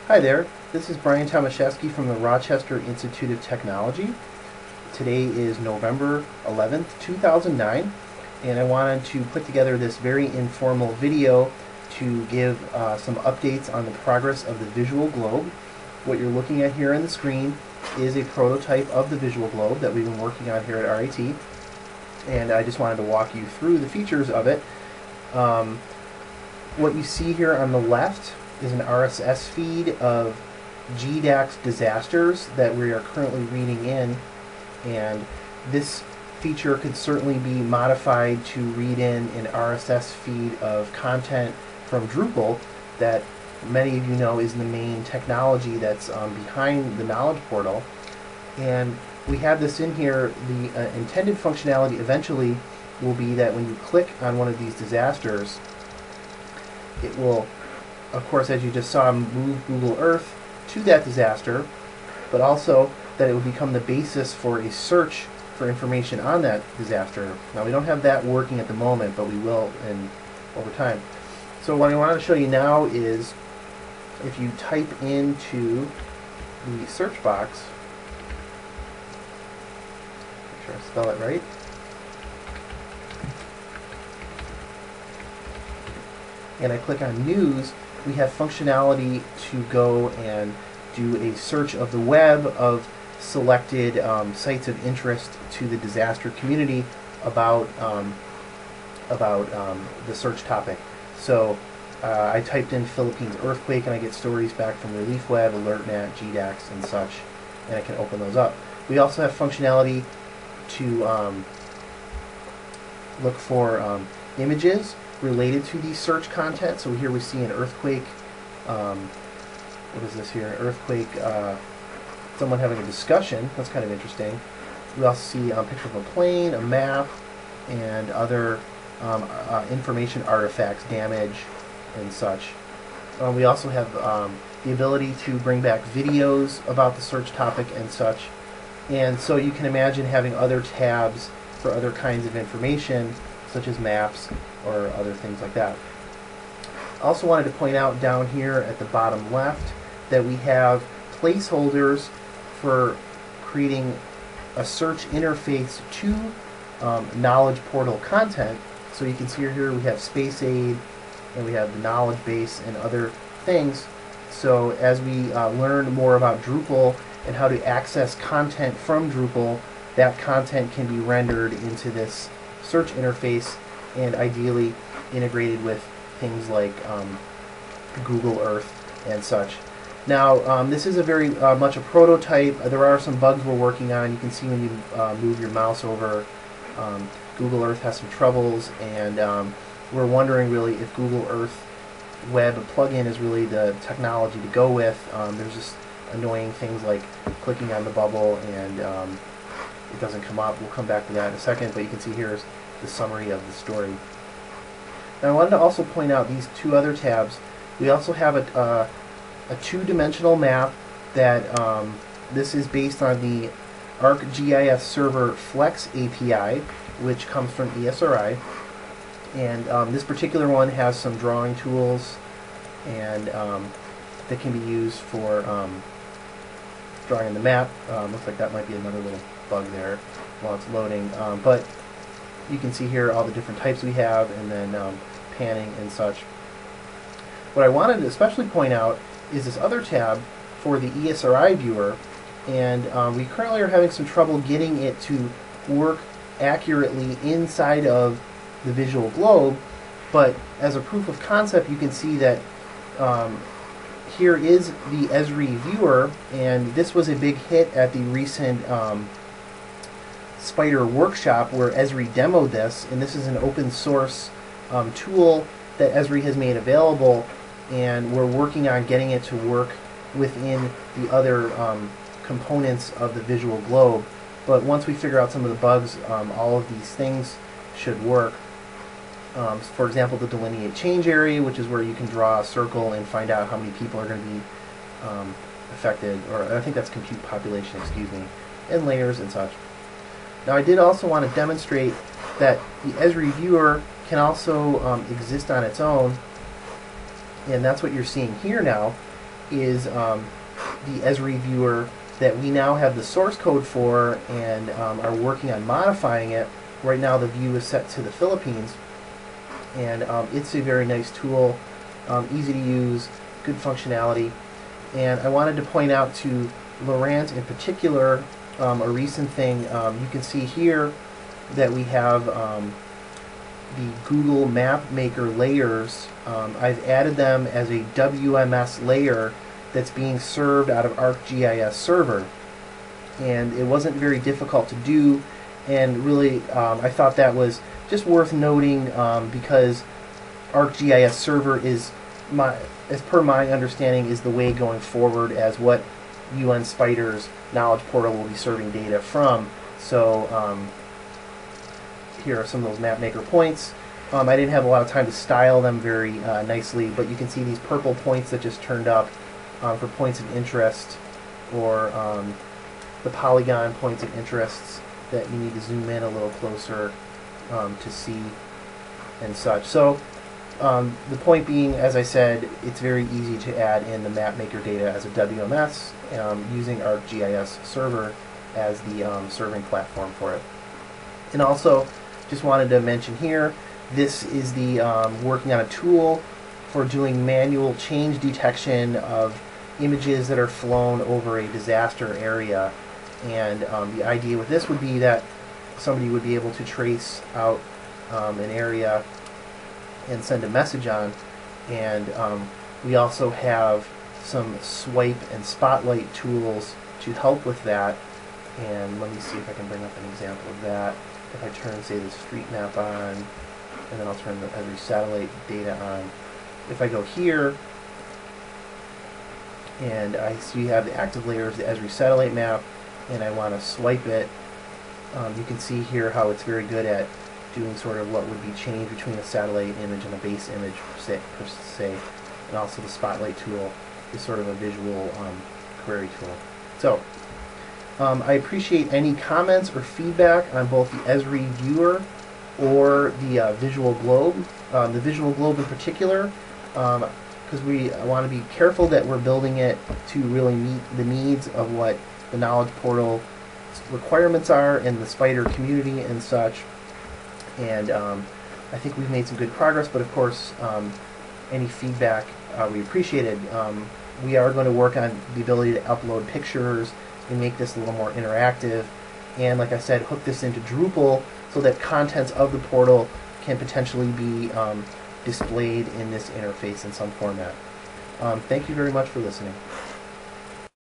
Hi there, this is Brian Tomaszewski from the Rochester Institute of Technology. Today is November 11th, 2009, and I wanted to put together this very informal video to give some updates on the progress of the visual globe. What you're looking at here on the screen is a prototype of the visual globe that we've been working on here at RIT, and I just wanted to walk you through the features of it. What you see here on the left is an RSS feed of GDAX disasters that we are currently reading in, and this feature could certainly be modified to read in an RSS feed of content from Drupal that many of you know is the main technology that's behind the Knowledge Portal. And we have this in here. The intended functionality eventually will be that when you click on one of these disasters, it will, of course, as you just saw, move Google Earth to that disaster, but also that it will become the basis for a search for information on that disaster. Now, we don't have that working at the moment, but we will over time. So what I wanted to show you now is if you type into the search box, make sure I spell it right, and I click on News, we have functionality to go and do a search of the web of selected sites of interest to the disaster community about the search topic. So I typed in Philippines earthquake and I get stories back from ReliefWeb, AlertNet, GDAX, and such, and I can open those up. We also have functionality to look for images related to the search content. So here we see an earthquake. What is this here? An earthquake. Someone having a discussion. That's kind of interesting. We also see a picture of a plane, a map, and other information artifacts, damage, and such. We also have the ability to bring back videos about the search topic and such. And so you can imagine having other tabs for other kinds of information, such as maps or other things like that. Also wanted to point out down here at the bottom left that we have placeholders for creating a search interface to Knowledge Portal content. So you can see here we have Space Aid and we have the knowledge base and other things. So as we learn more about Drupal and how to access content from Drupal, that content can be rendered into this search interface and ideally integrated with things like Google Earth and such. Now, this is a very much a prototype. There are some bugs we're working on. You can see when you move your mouse over, Google Earth has some troubles, and we're wondering really if Google Earth Web plugin is really the technology to go with. There's just annoying things like clicking on the bubble and it doesn't come up. We'll come back to that in a second, but you can see here's the summary of the story. Now I wanted to also point out these two other tabs. We also have a two-dimensional map that this is based on the ArcGIS Server Flex API, which comes from ESRI. And this particular one has some drawing tools and that can be used for drawing the map. Looks like that might be another little bug there while it's loading. But you can see here all the different types we have, and then panning and such. What I wanted to especially point out is this other tab for the ESRI viewer, and we currently are having some trouble getting it to work accurately inside of the visual globe, but as a proof of concept you can see that here is the Esri viewer, and this was a big hit at the recent Spider workshop where Esri demoed this, and this is an open source tool that Esri has made available, and we're working on getting it to work within the other components of the visual globe. But once we figure out some of the bugs, all of these things should work. For example, the delineate change area, which is where you can draw a circle and find out how many people are going to be affected, or I think that's compute population, excuse me, and layers and such. Now I did also want to demonstrate that the Esri viewer can also exist on its own, and that's what you're seeing here now. is the Esri viewer that we now have the source code for and are working on modifying it. Right now the view is set to the Philippines, and it's a very nice tool, easy to use, good functionality. And I wanted to point out to Laurent in particular a recent thing. You can see here that we have the Google Map Maker layers. I've added them as a WMS layer that's being served out of ArcGIS Server, and it wasn't very difficult to do, and really I thought that was just worth noting because ArcGIS Server is, as per my understanding, is the way going forward as what UN Spider's knowledge portal will be serving data from. So here are some of those mapmaker points. I didn't have a lot of time to style them very nicely, but you can see these purple points that just turned up for points of interest, or the polygon points of interests that you need to zoom in a little closer to see and such. So the point being, as I said, it's very easy to add in the mapmaker data as a WMS using ArcGIS Server as the serving platform for it. And also, just wanted to mention here, this is the working on a tool for doing manual change detection of images that are flown over a disaster area. And the idea with this would be that somebody would be able to trace out an area and send a message on. And we also have some swipe and spotlight tools to help with that. And let me see if I can bring up an example of that. If I turn, say, the street map on, and then I'll turn the Esri satellite data on. If I go here, and I see you have the active layer of the Esri satellite map, and I want to swipe it, you can see here how it's very good at doing sort of what would be changed between a satellite image and a base image per se. And also the spotlight tool is sort of a visual query tool. So I appreciate any comments or feedback on both the Esri viewer or the visual globe. The visual globe in particular, because we want to be careful that we're building it to really meet the needs of what the knowledge portal requirements are in the Spider community and such. And I think we've made some good progress, but of course any feedback we appreciated. We are going to work on the ability to upload pictures and make this a little more interactive, and like I said, hook this into Drupal so that contents of the portal can potentially be displayed in this interface in some format. Thank you very much for listening.